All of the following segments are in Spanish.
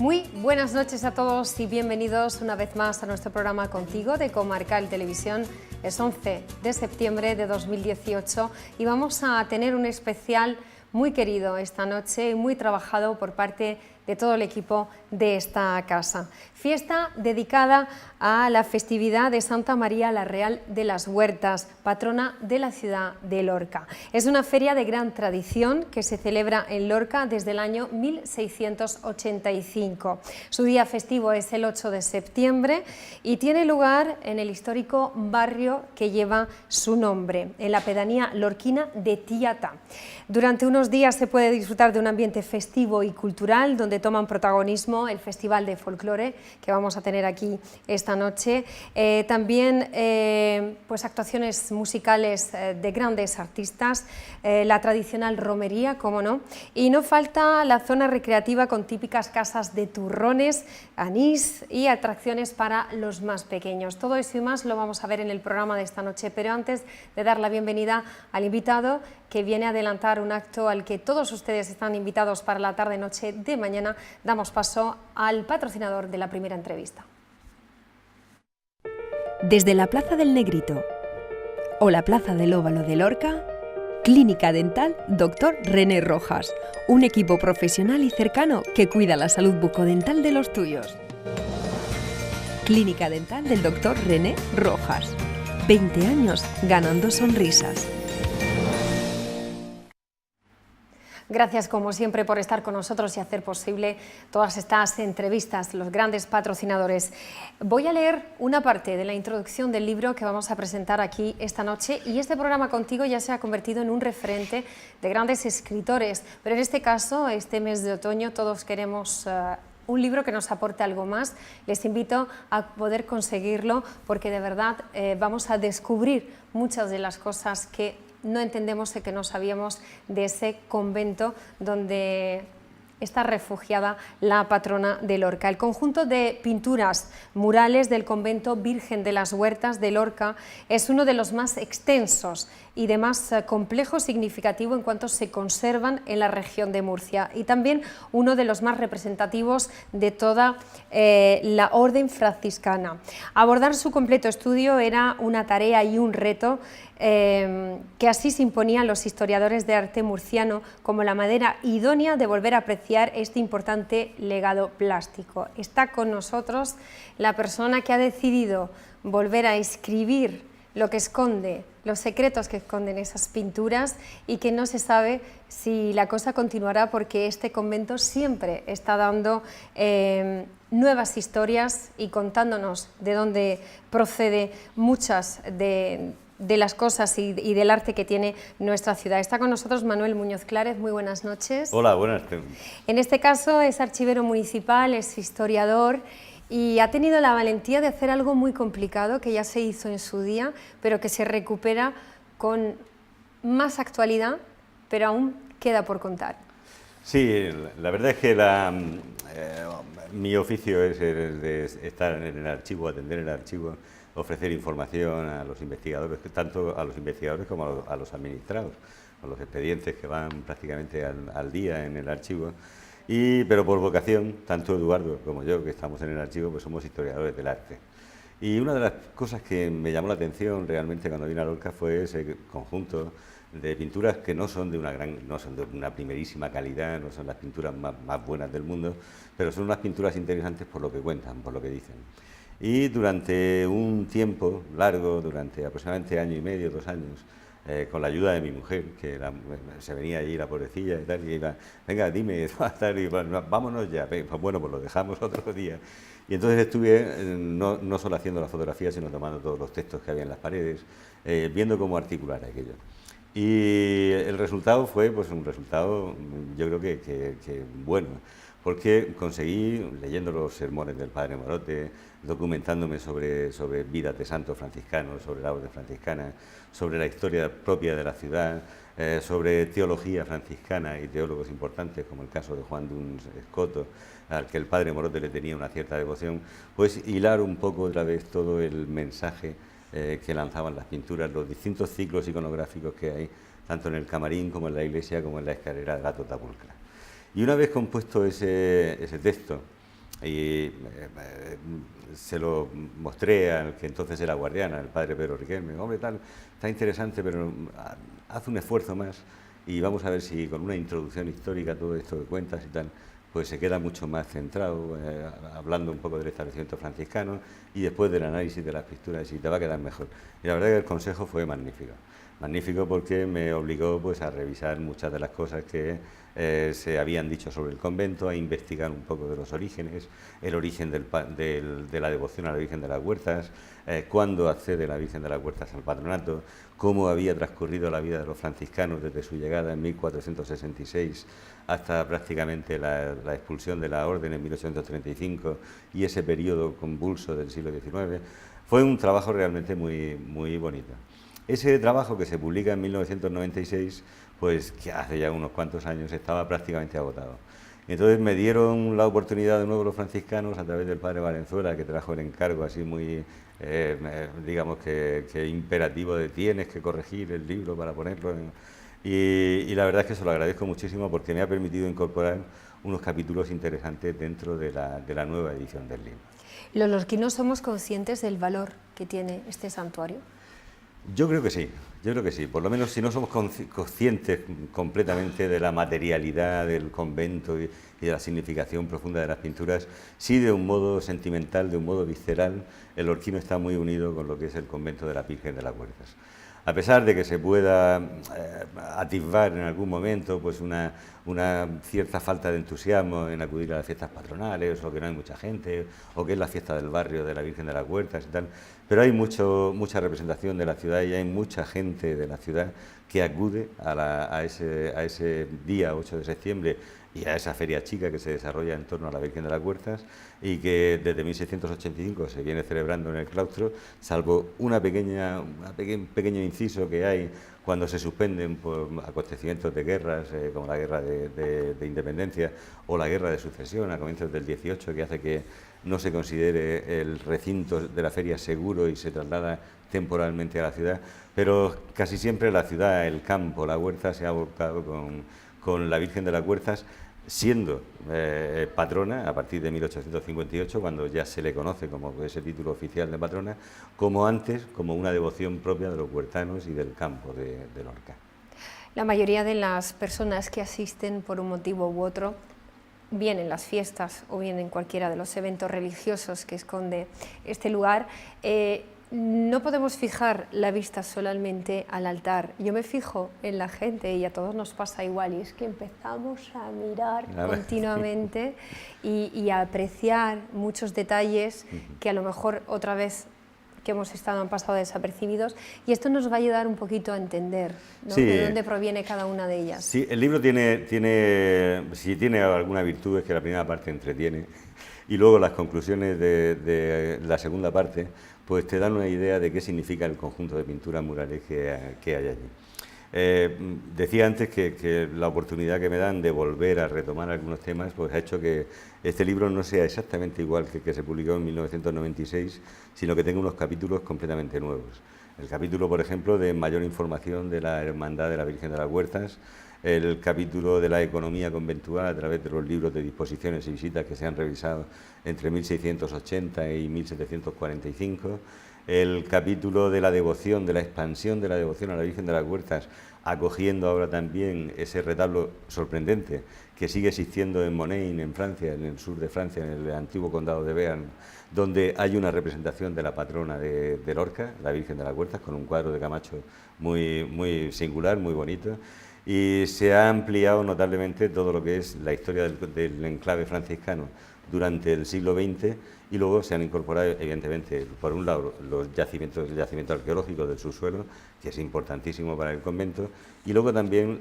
Muy buenas noches a todos y bienvenidos una vez más a nuestro programa Contigo de Comarcal Televisión. Es 11 de septiembre de 2018 y vamos a tener un especial muy querido esta noche y muy trabajado por parte de todo el equipo de esta casa. Fiesta dedicada a la festividad de Santa María la Real de las Huertas, patrona de la ciudad de Lorca. Es una feria de gran tradición que se celebra en Lorca desde el año 1685. Su día festivo es el 8 de septiembre y tiene lugar en el histórico barrio que lleva su nombre, en la pedanía lorquina de Tiata. Durante unos días se puede disfrutar de un ambiente festivo y cultural donde toman protagonismo el Festival de Folclore que vamos a tener aquí esta noche, también pues actuaciones musicales de grandes artistas, la tradicional romería, como no, y no falta la zona recreativa con típicas casas de turrones, anís y atracciones para los más pequeños. Todo eso y más lo vamos a ver en el programa de esta noche, pero antes de dar la bienvenida al invitado que viene a adelantar un acto al que todos ustedes están invitados para la tarde-noche de mañana, damos paso al patrocinador de la primera entrevista. Desde la Plaza del Negrito o la Plaza del Óvalo de Lorca, Clínica Dental Dr. René Rojas, un equipo profesional y cercano que cuida la salud bucodental de los tuyos. Clínica Dental del Dr. René Rojas, 20 años ganando sonrisas. Gracias, como siempre, por estar con nosotros y hacer posible todas estas entrevistas, los grandes patrocinadores. Voy a leer una parte de la introducción del libro que vamos a presentar aquí esta noche, y este programa Contigo ya se ha convertido en un referente de grandes escritores, pero en este caso, este mes de otoño, todos queremos un libro que nos aporte algo más. Les invito a poder conseguirlo porque de verdad vamos a descubrir muchas de las cosas que no entendemos y que no sabíamos de ese convento donde está refugiada la patrona de Lorca. El conjunto de pinturas murales del convento Virgen de las Huertas de Lorca es uno de los más extensos y de más complejo significativo en cuanto se conservan en la región de Murcia, y también uno de los más representativos de toda la orden franciscana. Abordar su completo estudio era una tarea y un reto que así se imponían los historiadores de arte murciano como la manera idónea de volver a apreciar este importante legado plástico. Está con nosotros la persona que ha decidido volver a escribir lo que esconde, los secretos que esconden esas pinturas, y que no se sabe si la cosa continuará porque este convento siempre está dando nuevas historias y contándonos de dónde procede muchas de las cosas y del arte que tiene nuestra ciudad. Está con nosotros Manuel Muñoz Clárez. Muy buenas noches. Hola, buenas. En este caso es archivero municipal, es historiador y ha tenido la valentía de hacer algo muy complicado que ya se hizo en su día, pero que se recupera con más actualidad, pero aún queda por contar. Sí, la verdad es que mi oficio es el de estar en el archivo, atender el archivo, ofrecer información a los investigadores, tanto a los investigadores como a los administrados, con los expedientes que van prácticamente al día en el archivo. Pero por vocación, tanto Eduardo como yo, que estamos en el archivo, pues somos historiadores del arte. Y una de las cosas que me llamó la atención realmente cuando vine a Lorca fue ese conjunto de pinturas que no son de una primerísima calidad, no son las pinturas más buenas del mundo, pero son unas pinturas interesantes por lo que cuentan, por lo que dicen. Y durante un tiempo largo, durante aproximadamente año y medio, 2 años, con la ayuda de mi mujer, que se venía allí la pobrecilla y tal, y iba, venga, dime, tal, y vámonos ya, pues bueno, pues lo dejamos otro día. Y entonces estuve no solo haciendo la fotografía, sino tomando todos los textos que había en las paredes, viendo cómo articular aquello. Y el resultado fue pues un resultado, yo creo que bueno, porque conseguí, leyendo los sermones del padre Morote, documentándome sobre vidas de santos franciscanos, sobre la orden franciscana, sobre la historia propia de la ciudad, sobre teología franciscana y teólogos importantes, como el caso de Juan Duns Escoto, al que el padre Morote le tenía una cierta devoción, pues hilar un poco otra vez todo el mensaje que lanzaban las pinturas, los distintos ciclos iconográficos que hay, tanto en el camarín como en la iglesia, como en la escalera de la Tota Pulcra. Y una vez compuesto ese texto, se lo mostré al que entonces era guardián, al padre Pedro Riquelme. Hombre, tal, está interesante, pero haz un esfuerzo más y vamos a ver si con una introducción histórica, todo esto que cuentas y tal, pues se queda mucho más centrado, hablando un poco del establecimiento franciscano y después del análisis de las pinturas, y te va a quedar mejor. Y la verdad que el consejo fue magnífico. Magnífico porque me obligó pues, a revisar muchas de las cosas que se habían dicho sobre el convento, a investigar un poco de los orígenes, el origen de la devoción a la Virgen de las Huertas, cuándo accede la Virgen de las Huertas al patronato, cómo había transcurrido la vida de los franciscanos desde su llegada en 1466 hasta prácticamente la expulsión de la orden en 1835 y ese periodo convulso del siglo XIX. Fue un trabajo realmente muy, muy bonito. Ese trabajo, que se publica en 1996, pues que hace ya unos cuantos años, estaba prácticamente agotado. Entonces me dieron la oportunidad de nuevo los franciscanos, a través del padre Valenzuela, que trajo el encargo así muy, digamos que imperativo, de tienes que corregir el libro para ponerlo en... Y la verdad es que se lo agradezco muchísimo porque me ha permitido incorporar unos capítulos interesantes dentro de la nueva edición del libro. ¿Los lorquinos somos conscientes del valor que tiene este santuario? Yo creo que sí, por lo menos si no somos conscientes completamente de la materialidad del convento y de la significación profunda de las pinturas, sí, de un modo sentimental, de un modo visceral, el lorquino está muy unido con lo que es el convento de la Virgen de las Huertas. A pesar de que se pueda atisbar en algún momento pues una cierta falta de entusiasmo en acudir a las fiestas patronales, o que no hay mucha gente, o que es la fiesta del barrio de la Virgen de las Huertas y tal, pero hay mucha representación de la ciudad y hay mucha gente de la ciudad que acude a ese día 8 de septiembre y a esa feria chica que se desarrolla en torno a la Virgen de las Huertas y que desde 1685 se viene celebrando en el claustro, salvo un pequeño inciso que hay cuando se suspenden por acontecimientos de guerras, como la guerra de independencia o la guerra de sucesión a comienzos del 18, que hace que no se considere el recinto de la feria seguro y se traslada temporalmente a la ciudad, pero casi siempre la ciudad, el campo, la huerta se ha volcado con la Virgen de las Huertas, siendo patrona a partir de 1858, cuando ya se le conoce como ese título oficial de patrona, como antes, como una devoción propia de los huertanos y del campo de Lorca. La mayoría de las personas que asisten por un motivo u otro, bien en las fiestas o bien en cualquiera de los eventos religiosos que esconde este lugar, no podemos fijar la vista solamente al altar. Yo me fijo en la gente y a todos nos pasa igual, y es que empezamos a mirar continuamente y a apreciar muchos detalles que a lo mejor otra vez que hemos estado han pasado desapercibidos, y esto nos va a ayudar un poquito a entender, ¿no?, sí, de dónde proviene cada una de ellas. Sí, el libro si tiene alguna virtud es que la primera parte entretiene y luego las conclusiones de la segunda parte pues te dan una idea de qué significa el conjunto de pinturas murales que hay allí. Decía antes que la oportunidad que me dan de volver a retomar algunos temas pues ha hecho que este libro no sea exactamente igual que el que se publicó en 1996, sino que tenga unos capítulos completamente nuevos. El capítulo, por ejemplo, de mayor información de la Hermandad de la Virgen de las Huertas, el capítulo de la economía conventual a través de los libros de disposiciones y visitas que se han revisado entre 1680 y 1745, el capítulo de la devoción, de la expansión de la devoción a la Virgen de las Huertas, acogiendo ahora también ese retablo sorprendente que sigue existiendo en Monein, en Francia, en el sur de Francia, en el antiguo condado de Béarn, donde hay una representación de la patrona de Lorca, la Virgen de las Huertas, con un cuadro de Camacho muy, muy singular, muy bonito. Y se ha ampliado notablemente todo lo que es la historia del enclave franciscano durante el siglo XX, y luego se han incorporado, evidentemente, por un lado, el yacimiento arqueológico del subsuelo, que es importantísimo para el convento, y luego también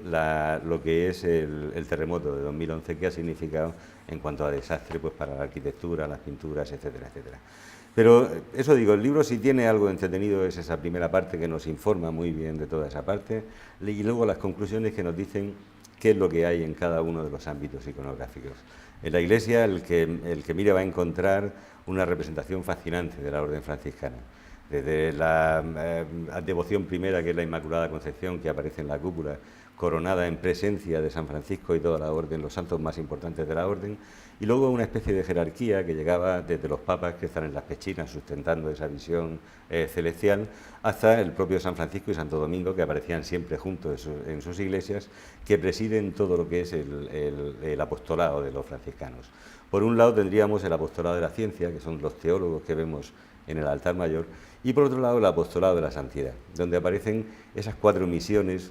lo que es el terremoto de 2011, que ha significado en cuanto a desastre pues para la arquitectura, las pinturas, etcétera, etcétera. Pero eso digo, el libro, si tiene algo entretenido, es esa primera parte que nos informa muy bien de toda esa parte, y luego las conclusiones que nos dicen qué es lo que hay en cada uno de los ámbitos iconográficos. En la iglesia el que mire va a encontrar una representación fascinante de la orden franciscana, desde la devoción primera, que es la Inmaculada Concepción, que aparece en la cúpula, coronada en presencia de San Francisco y toda la orden, los santos más importantes de la orden, y luego una especie de jerarquía que llegaba desde los papas que están en las pechinas sustentando esa visión celestial, hasta el propio San Francisco y Santo Domingo, que aparecían siempre juntos en sus iglesias, que presiden todo lo que es el apostolado de los franciscanos. Por un lado tendríamos el apostolado de la ciencia, que son los teólogos que vemos en el altar mayor, y por otro lado el apostolado de la santidad, donde aparecen esas 4 misiones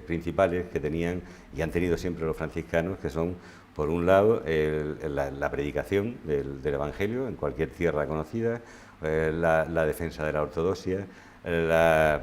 principales que tenían y han tenido siempre los franciscanos, que son, por un lado, la predicación del Evangelio en cualquier tierra conocida, la defensa de la ortodoxia, la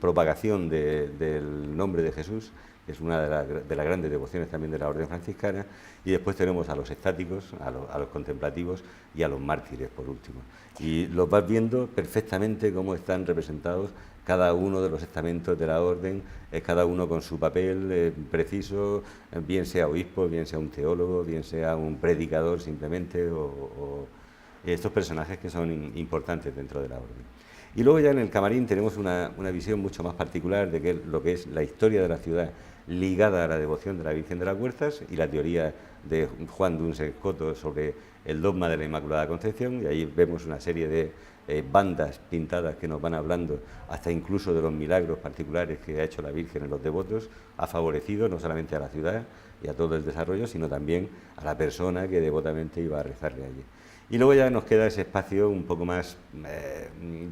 propagación del nombre de Jesús, que es una de las grandes devociones también de la orden franciscana, y después tenemos a los estáticos, a los contemplativos y a los mártires, por último. Y los vas viendo perfectamente cómo están representados cada uno de los estamentos de la orden, cada uno con su papel preciso, bien sea obispo, bien sea un teólogo, bien sea un predicador simplemente, o estos personajes que son importantes dentro de la orden. Y luego ya en el camarín tenemos una visión mucho más particular de lo que es la historia de la ciudad ligada a la devoción de la Virgen de las Huertas y la teoría de Juan Duns Scoto sobre el dogma de la Inmaculada Concepción, y ahí vemos una serie de bandas pintadas que nos van hablando hasta incluso de los milagros particulares que ha hecho la Virgen en los devotos, ha favorecido no solamente a la ciudad y a todo el desarrollo, sino también a la persona que devotamente iba a rezarle allí. Y luego ya nos queda ese espacio un poco más,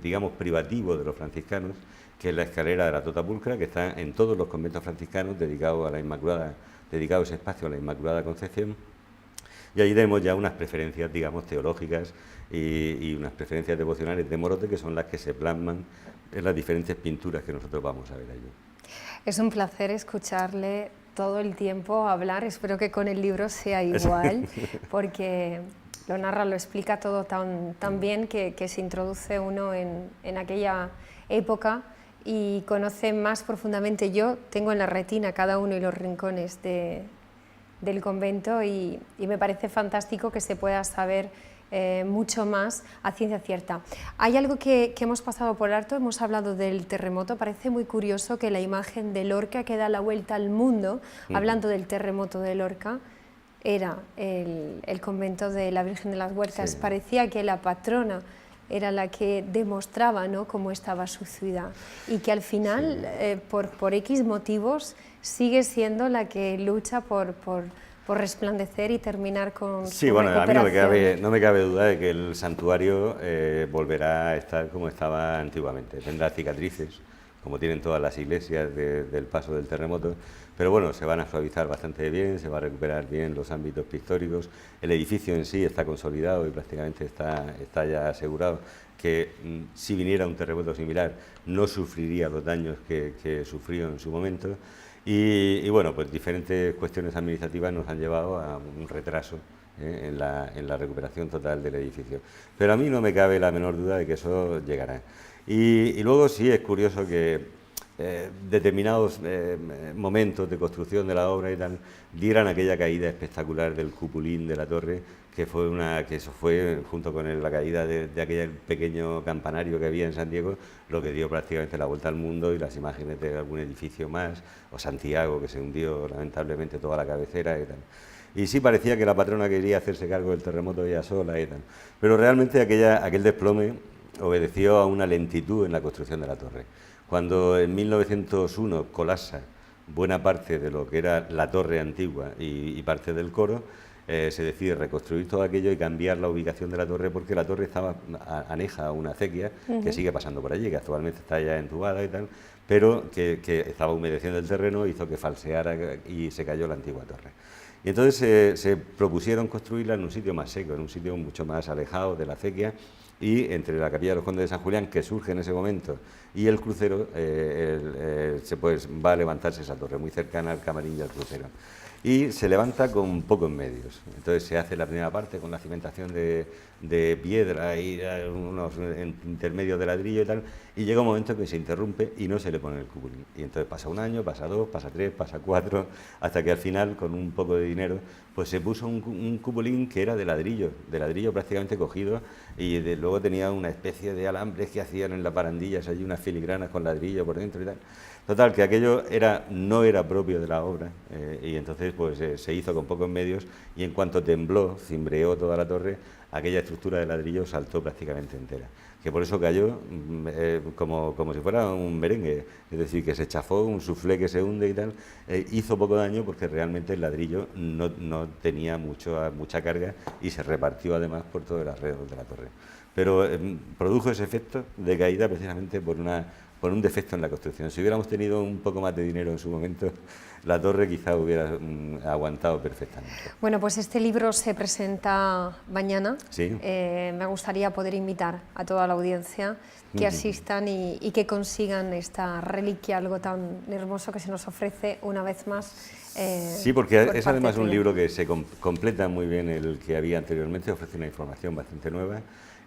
digamos, privativo de los franciscanos, que es la escalera de la Tota Pulcra, que está en todos los conventos franciscanos dedicado ese espacio a la Inmaculada Concepción. Y ahí tenemos ya unas preferencias, digamos, teológicas y unas preferencias devocionales de Morote, que son las que se plasman en las diferentes pinturas que nosotros vamos a ver allí. Es un placer escucharle todo el tiempo hablar, espero que con el libro sea igual, porque lo narra, lo explica todo tan bien que se introduce uno en aquella época y conoce más profundamente. Yo tengo en la retina cada uno de los rincones del convento y me parece fantástico que se pueda saber mucho más a ciencia cierta. Hay algo que hemos pasado por alto, hemos hablado del terremoto, parece muy curioso que la imagen de Lorca que da la vuelta al mundo, hablando del terremoto de Lorca, era el convento de la Virgen de las Huertas. Sí. Parecía que la patrona era la que demostraba, ¿no?, cómo estaba su ciudad y que al final, sí, por X motivos, sigue siendo la que lucha por resplandecer y terminar con sí, su bueno, recuperación. A mí no me cabe duda de que el santuario volverá a estar como estaba antiguamente. Tendrá cicatrices, como tienen todas las iglesias del paso del terremoto, pero bueno, se van a suavizar bastante bien, se va a recuperar bien los ámbitos pictóricos, el edificio en sí está consolidado y prácticamente está ya asegurado que si viniera un terremoto similar no sufriría los daños que sufrió en su momento y bueno, pues diferentes cuestiones administrativas nos han llevado a un retraso en la recuperación total del edificio, pero a mí no me cabe la menor duda de que eso llegará. Y luego sí es curioso que determinados momentos de construcción de la obra y tal dieran aquella caída espectacular del cupulín de la torre, que eso fue junto con la caída de aquel pequeño campanario que había en San Diego, lo que dio prácticamente la vuelta al mundo, y las imágenes de algún edificio más, o Santiago, que se hundió lamentablemente toda la cabecera y tal. Y sí parecía que la patrona quería hacerse cargo del terremoto ella sola y tal, pero realmente aquel desplome obedeció a una lentitud en la construcción de la torre. Cuando en 1901 colapsa buena parte de lo que era la torre antigua y parte del coro, se decide reconstruir todo aquello y cambiar la ubicación de la torre, porque la torre estaba aneja a una acequia que sigue pasando por allí, que actualmente está ya entubada y tal, pero que estaba humedeciendo el terreno, hizo que falseara y se cayó la antigua torre. Y entonces se propusieron construirla en un sitio más seco, en un sitio mucho más alejado de la acequia, y entre la Capilla de los Condes de San Julián, que surge en ese momento, y el crucero, va a levantarse esa torre, muy cercana al camarín y al crucero. y se levanta con pocos medios. Entonces se hace la primera parte con la cimentación de piedra y unos intermedios de ladrillo y tal, y llega un momento que se interrumpe y no se le pone el cupulín. Y entonces pasa un año, pasa 2, pasa 3, pasa 4, hasta que al final, con un poco de dinero, pues se puso un cupulín que era de ladrillo prácticamente cogido, y luego tenía una especie de alambres que hacían en las barandillas, allí unas filigranas con ladrillo por dentro y tal. Total, que aquello no era propio de la obra, y entonces pues se hizo con pocos medios, y en cuanto tembló, cimbreó toda la torre, aquella estructura de ladrillo saltó prácticamente entera, que por eso cayó como si fuera un merengue, es decir, que se chafó, un soufflé que se hunde y tal. Hizo poco daño porque realmente el ladrillo no tenía mucha carga y se repartió además por todo el alrededor de la torre. Pero produjo ese efecto de caída precisamente por un defecto en la construcción. Si hubiéramos tenido un poco más de dinero en su momento, la torre quizá hubiera aguantado perfectamente. Bueno, pues este libro se presenta mañana. Sí. Me gustaría poder invitar a toda la audiencia que asistan y que consigan esta reliquia, algo tan hermoso que se nos ofrece una vez más. Sí, porque es además un libro que se completa muy bien el que había anteriormente, ofrece una información bastante nueva.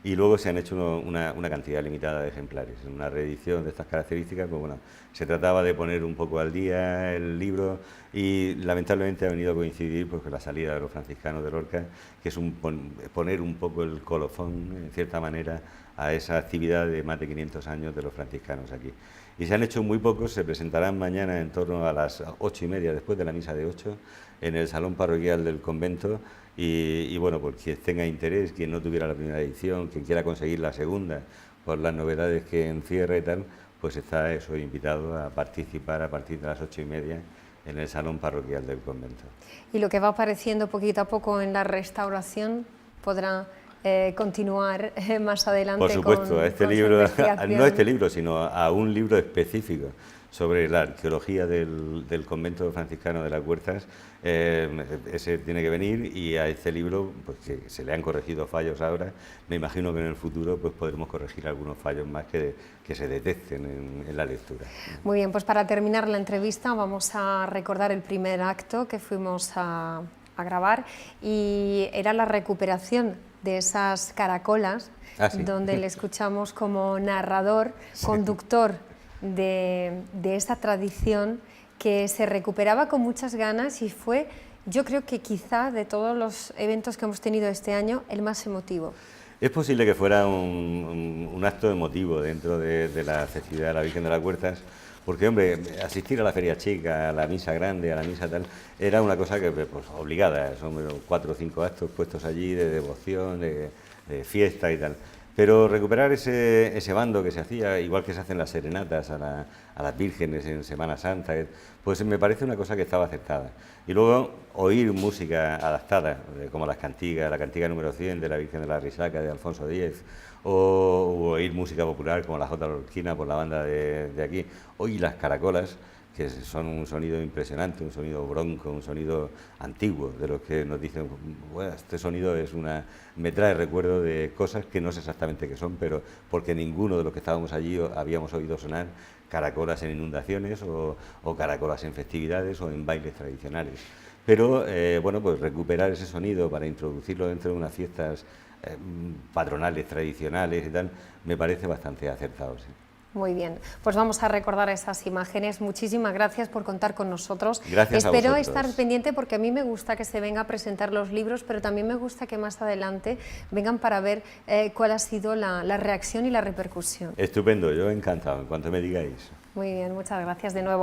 Y luego se han hecho una cantidad limitada de ejemplares. En una reedición de estas características, pues bueno, se trataba de poner un poco al día el libro, y lamentablemente ha venido a coincidir pues, con la salida de los franciscanos de Lorca, que es poner un poco el colofón, en cierta manera, a esa actividad de más de 500 años de los franciscanos aquí. Y se han hecho muy pocos, se presentarán mañana en torno a las 8:30, después de la misa de 8, en el salón parroquial del convento. Y bueno, pues quien tenga interés, quien no tuviera la primera edición, quien quiera conseguir la segunda, por las novedades que encierra y tal, pues está invitado a participar a partir de las 8:30 en el salón parroquial del convento. Y lo que va apareciendo poquito a poco en la restauración podrá continuar más adelante. Por supuesto, con, a este con libro, no a este libro, sino a un libro específico sobre la arqueología del convento franciscano de las Huertas. Ese tiene que venir, y a este libro, pues que se le han corregido fallos ahora, me imagino que en el futuro pues podremos corregir algunos fallos más que se detecten en la lectura. Muy bien, pues para terminar la entrevista vamos a recordar el primer acto que fuimos a grabar, y era la recuperación de esas caracolas, sí. donde le escuchamos como narrador, conductor de esta tradición que se recuperaba con muchas ganas, y fue, yo creo que quizá de todos los eventos que hemos tenido este año, el más emotivo. Es posible que fuera un acto emotivo dentro de la festividad de la Virgen de las Huertas, porque, hombre, asistir a la feria chica, a la misa grande, a la misa tal, era una cosa que, pues, obligada. Son 4 o 5 actos puestos allí de devoción, de fiesta y tal. Pero recuperar ese bando que se hacía, igual que se hacen las serenatas a las vírgenes en Semana Santa, pues me parece una cosa que estaba aceptada. Y luego oír música adaptada, como la cantiga número 100 de la Virgen de la Risaca de Alfonso X, o oír música popular como la Jota Lorquina por la banda de aquí, oír las caracolas, que son un sonido impresionante, un sonido bronco, un sonido antiguo, de los que nos dicen, bueno, este sonido me trae recuerdo de cosas que no sé exactamente qué son, pero porque ninguno de los que estábamos allí habíamos oído sonar caracolas en inundaciones o caracolas en festividades o en bailes tradicionales. Pero, bueno, pues recuperar ese sonido para introducirlo dentro de unas fiestas patronales, tradicionales y tal, me parece bastante acertado, sí. Muy bien, pues vamos a recordar esas imágenes. Muchísimas gracias por contar con nosotros. Gracias a vosotros. Espero estar pendiente, porque a mí me gusta que se venga a presentar los libros, pero también me gusta que más adelante vengan para ver cuál ha sido la reacción y la repercusión. Estupendo, yo encantado, en cuanto me digáis. Muy bien, muchas gracias de nuevo.